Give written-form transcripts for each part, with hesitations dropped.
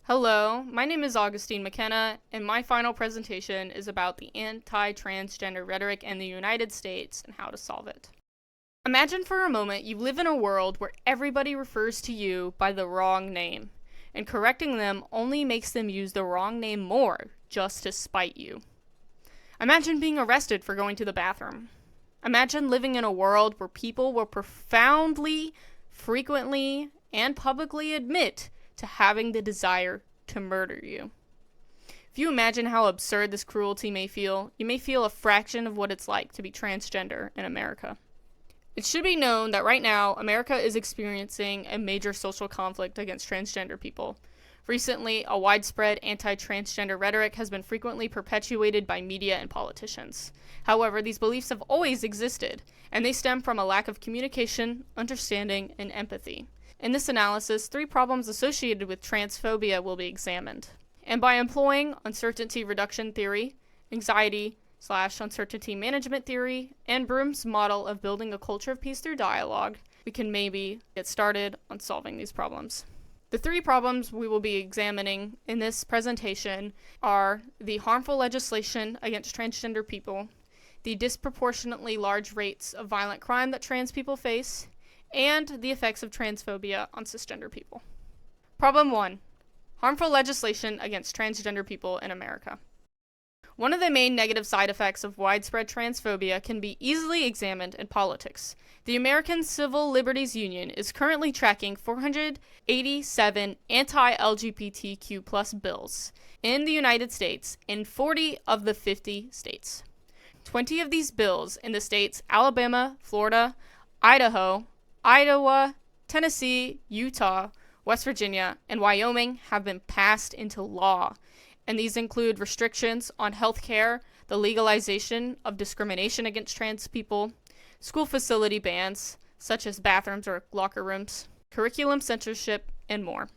Hello, my name is Augustine McKenna, and my final presentation is about the anti-transgender rhetoric in the United States and how to solve it. Imagine for a moment you live in a world where everybody refers to you by the wrong name, and correcting them only makes them use the wrong name more just to spite you. Imagine being arrested for going to the bathroom. Imagine living in a world where people will profoundly, frequently, and publicly admit to having the desire to murder you. If you imagine how absurd this cruelty may feel, you may feel a fraction of what it's like to be transgender in America. It should be known that right now, America is experiencing a major social conflict against transgender people. Recently, a widespread anti-transgender rhetoric has been frequently perpetuated by media and politicians. However, these beliefs have always existed, and they stem from a lack of communication, understanding, and empathy. In this analysis, 3 problems associated with transphobia will be examined. And by employing uncertainty reduction theory, anxiety/uncertainty management theory, and Broom's model of building a culture of peace through dialogue, we can maybe get started on solving these problems. The 3 problems we will be examining in this presentation are the harmful legislation against transgender people, the disproportionately large rates of violent crime that trans people face, and the effects of transphobia on cisgender people. Problem 1. Harmful legislation against transgender people in America. One of the main negative side effects of widespread transphobia can be easily examined in politics. The American Civil Liberties Union is currently tracking 487 anti-LGBTQ+ bills in the United States in 40 of the 50 states. 20 of these bills in the states Alabama, Florida, Idaho, Iowa, Tennessee, Utah, West Virginia, and Wyoming have been passed into law, and these include restrictions on health care, the legalization of discrimination against trans people, school facility bans, such as bathrooms or locker rooms, curriculum censorship, and more.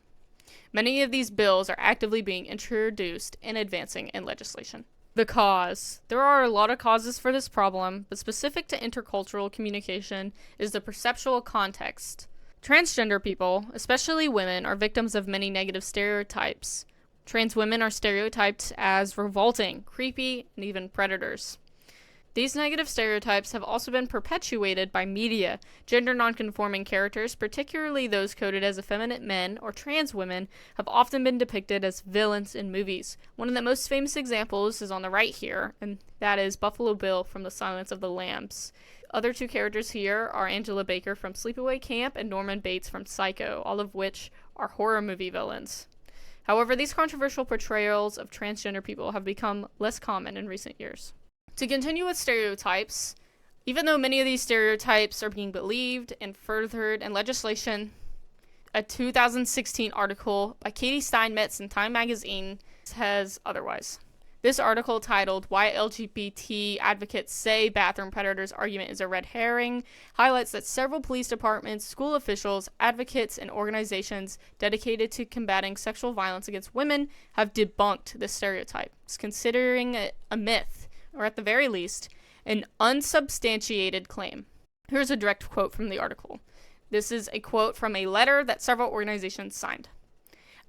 Many of these bills are actively being introduced and advancing in legislation. The cause. There are a lot of causes for this problem, but specific to intercultural communication is the perceptual context. Transgender people, especially women, are victims of many negative stereotypes. Trans women are stereotyped as revolting, creepy, and even predators. These negative stereotypes have also been perpetuated by media. Gender nonconforming characters, particularly those coded as effeminate men or trans women, have often been depicted as villains in movies. One of the most famous examples is on the right here, and that is Buffalo Bill from The Silence of the Lambs. Other 2 characters here are Angela Baker from Sleepaway Camp and Norman Bates from Psycho, all of which are horror movie villains. However, these controversial portrayals of transgender people have become less common in recent years. To continue with stereotypes, even though many of these stereotypes are being believed and furthered in legislation, a 2016 article by Katie Steinmetz in Time magazine says otherwise. This article, titled "Why LGBT Advocates Say Bathroom Predators Argument is a Red Herring," highlights that several police departments, school officials, advocates, and organizations dedicated to combating sexual violence against women have debunked this stereotype, considering it a myth, or at the very least, an unsubstantiated claim. Here's a direct quote from the article. This is a quote from a letter that several organizations signed.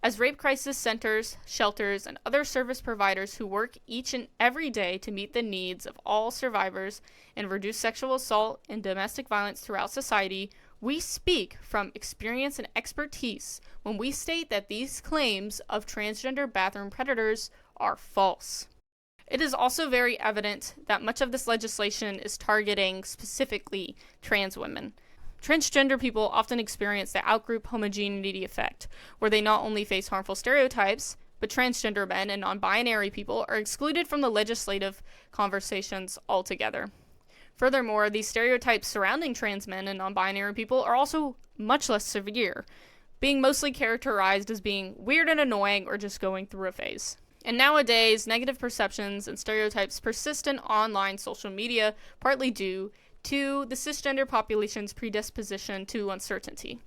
As rape crisis centers, shelters, and other service providers who work each and every day to meet the needs of all survivors and reduce sexual assault and domestic violence throughout society, we speak from experience and expertise when we state that these claims of transgender bathroom predators are false. It is also very evident that much of this legislation is targeting specifically trans women. Transgender people often experience the outgroup homogeneity effect, where they not only face harmful stereotypes, but transgender men and non-binary people are excluded from the legislative conversations altogether. Furthermore, these stereotypes surrounding trans men and non-binary people are also much less severe, being mostly characterized as being weird and annoying or just going through a phase. And nowadays, negative perceptions and stereotypes persist in online social media, partly due to the cisgender population's predisposition to uncertainty.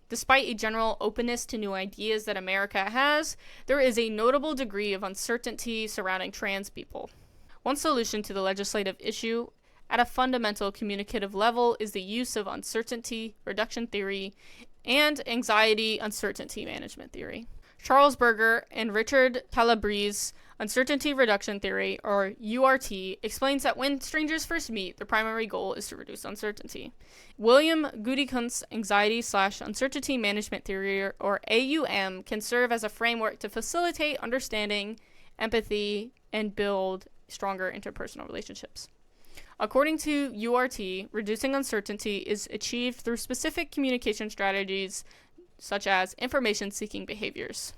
Despite a general openness to new ideas that America has, there is a notable degree of uncertainty surrounding trans people. One solution to the legislative issue at a fundamental communicative level is the use of uncertainty reduction theory and anxiety uncertainty management theory. Charles Berger and Richard Calabrese's uncertainty reduction theory, or URT, explains that when strangers first meet, the primary goal is to reduce uncertainty. William Goodikunt's anxiety/uncertainty management theory, or AUM, can serve as a framework to facilitate understanding, empathy, and build stronger interpersonal relationships. According to URT, reducing uncertainty is achieved through specific communication strategies such as information-seeking behaviors.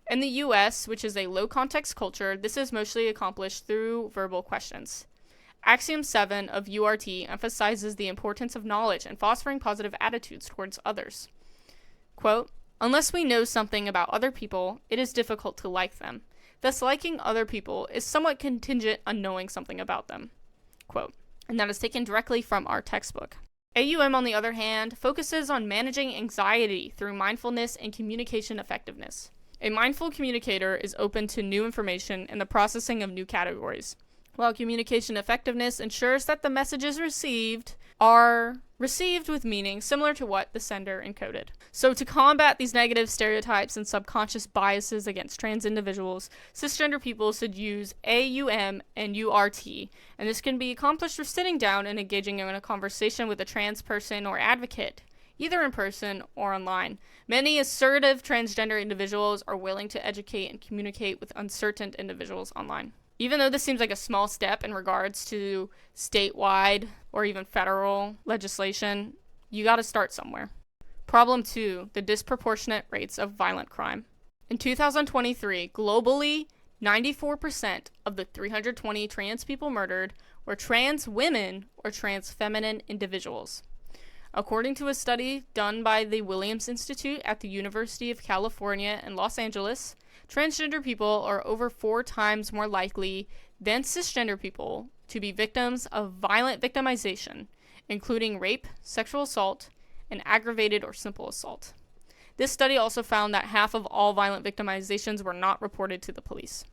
In the US, which is a low-context culture, this is mostly accomplished through verbal questions. Axiom 7 of URT emphasizes the importance of knowledge and fostering positive attitudes towards others. Quote, "Unless we know something about other people, it is difficult to like them. Thus, liking other people is somewhat contingent on knowing something about them." Quote, and that is taken directly from our textbook. AUM, on the other hand, focuses on managing anxiety through mindfulness and communication effectiveness. A mindful communicator is open to new information and the processing of new categories, while communication effectiveness ensures that the messages received are received with meaning similar to what the sender encoded. So to combat these negative stereotypes and subconscious biases against trans individuals, cisgender people should use AUM and URT, and this can be accomplished through sitting down and engaging in a conversation with a trans person or advocate, either in person or online. Many assertive transgender individuals are willing to educate and communicate with uncertain individuals online. Even though this seems like a small step in regards to statewide or even federal legislation, you got to start somewhere. Problem 2, the disproportionate rates of violent crime. In 2023, globally, 94% of the 320 trans people murdered were trans women or trans feminine individuals. According to a study done by the Williams Institute at the University of California in Los Angeles, transgender people are over 4 times more likely than cisgender people to be victims of violent victimization, including rape, sexual assault, and aggravated or simple assault. This study also found that half of all violent victimizations were not reported to the police.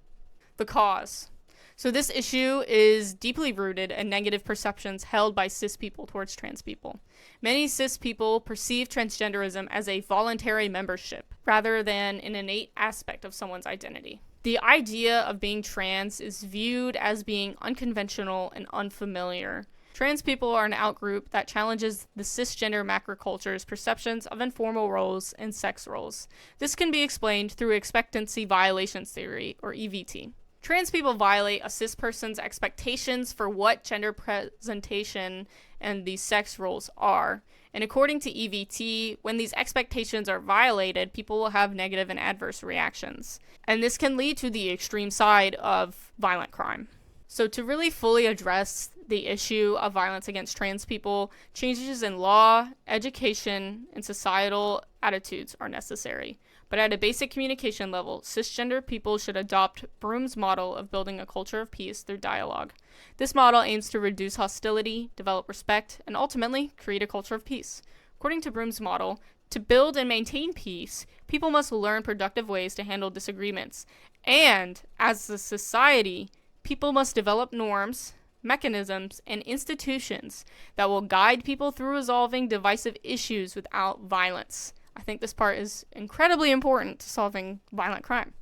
The cause. So this issue is deeply rooted in negative perceptions held by cis people towards trans people. Many cis people perceive transgenderism as a voluntary membership rather than an innate aspect of someone's identity. The idea of being trans is viewed as being unconventional and unfamiliar. Trans people are an outgroup that challenges the cisgender macroculture's perceptions of informal roles and sex roles. This can be explained through expectancy violations theory, or EVT. Trans people violate a cis person's expectations for what gender presentation and these sex roles are. And according to EVT, when these expectations are violated, people will have negative and adverse reactions. And this can lead to the extreme side of violent crime. So to really fully address the issue of violence against trans people, changes in law, education, and societal attitudes are necessary. But at a basic communication level, cisgender people should adopt Broom's model of building a culture of peace through dialogue. This model aims to reduce hostility, develop respect, and ultimately create a culture of peace. According to Broom's model, to build and maintain peace, people must learn productive ways to handle disagreements. And, as a society, people must develop norms, mechanisms, and institutions that will guide people through resolving divisive issues without violence. I think this part is incredibly important to solving violent crime.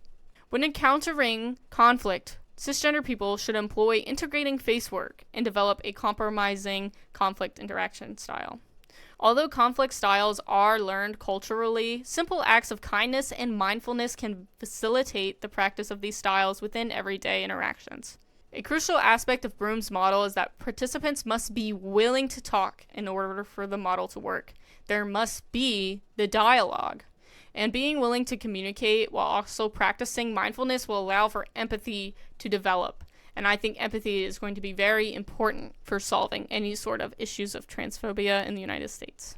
When encountering conflict, cisgender people should employ integrating face work and develop a compromising conflict interaction style. Although conflict styles are learned culturally, simple acts of kindness and mindfulness can facilitate the practice of these styles within everyday interactions. A crucial aspect of Broom's model is that participants must be willing to talk in order for the model to work. There must be the dialogue. And being willing to communicate while also practicing mindfulness will allow for empathy to develop. And I think empathy is going to be very important for solving any sort of issues of transphobia in the United States.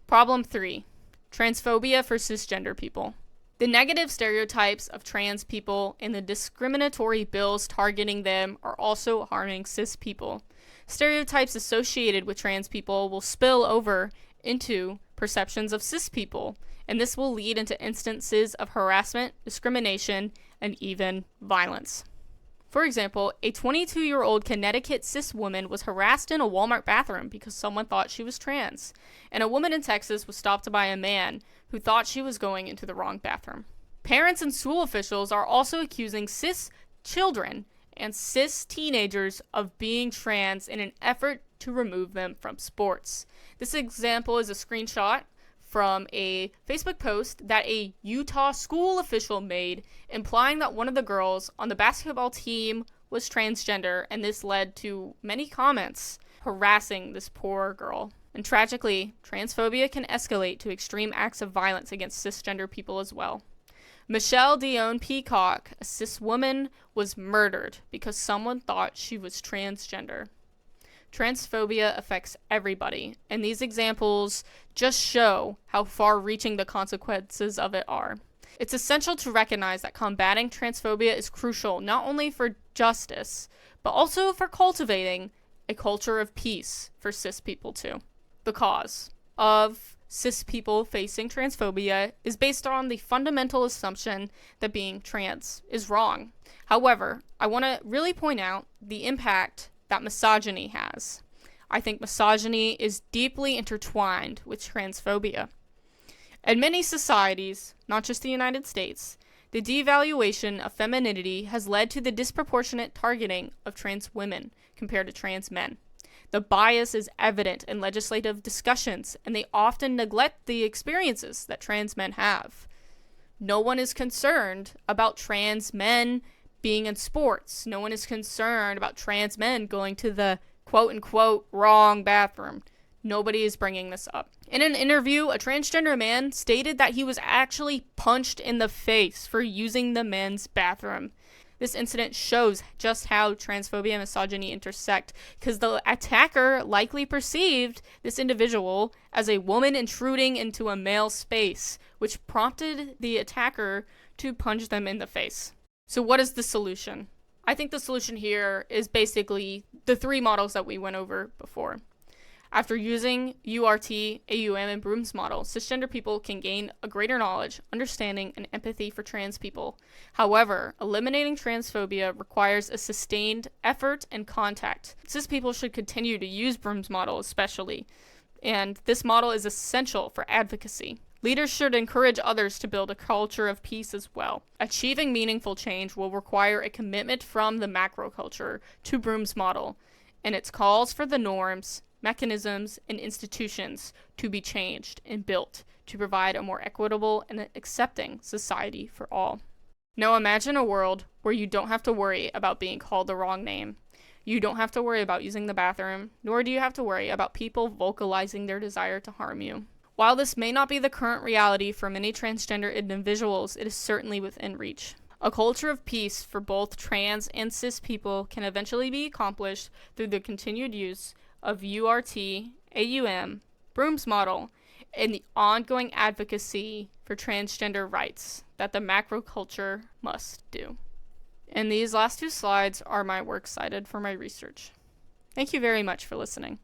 Problem 3. Transphobia for cisgender people. The negative stereotypes of trans people and the discriminatory bills targeting them are also harming cis people. Stereotypes associated with trans people will spill over into perceptions of cis people, and this will lead into instances of harassment, discrimination, and even violence. For example, a 22-year-old Connecticut cis woman was harassed in a Walmart bathroom because someone thought she was trans, and a woman in Texas was stopped by a man who thought she was going into the wrong bathroom. Parents and school officials are also accusing cis children and cis teenagers of being trans in an effort to remove them from sports. This example is a screenshot from a Facebook post that a Utah school official made, implying that one of the girls on the basketball team was transgender, and this led to many comments harassing this poor girl. And tragically, transphobia can escalate to extreme acts of violence against cisgender people as well. Michelle Dion Peacock, a cis woman, was murdered because someone thought she was transgender. Transphobia affects everybody, and these examples just show how far-reaching the consequences of it are. It's essential to recognize that combating transphobia is crucial not only for justice, but also for cultivating a culture of peace for cis people too. The cause of cis people facing transphobia is based on the fundamental assumption that being trans is wrong. However, I want to really point out the impact that misogyny has. I think misogyny is deeply intertwined with transphobia. In many societies, not just the United States, the devaluation of femininity has led to the disproportionate targeting of trans women compared to trans men. The bias is evident in legislative discussions, and they often neglect the experiences that trans men have. No one is concerned about trans men being in sports. No one is concerned about trans men going to the quote-unquote wrong bathroom. Nobody is bringing this up. In an interview, a transgender man stated that he was actually punched in the face for using the men's bathroom. This incident shows just how transphobia and misogyny intersect, because the attacker likely perceived this individual as a woman intruding into a male space, which prompted the attacker to punch them in the face. So what is the solution? I think the solution here is basically the three models that we went over before. After using URT, AUM, and Broom's model, cisgender people can gain a greater knowledge, understanding, and empathy for trans people. However, eliminating transphobia requires a sustained effort and contact. Cis people should continue to use Broom's model especially, and this model is essential for advocacy. Leaders should encourage others to build a culture of peace as well. Achieving meaningful change will require a commitment from the macroculture to Broom's model, and its calls for the norms, mechanisms, and institutions to be changed and built to provide a more equitable and accepting society for all. Now imagine a world where you don't have to worry about being called the wrong name. You don't have to worry about using the bathroom, nor do you have to worry about people vocalizing their desire to harm you. While this may not be the current reality for many transgender individuals, it is certainly within reach. A culture of peace for both trans and cis people can eventually be accomplished through the continued use of URT, AUM, Broom's model, and the ongoing advocacy for transgender rights that the macroculture must do. And these last two slides are my works cited for my research. Thank you very much for listening.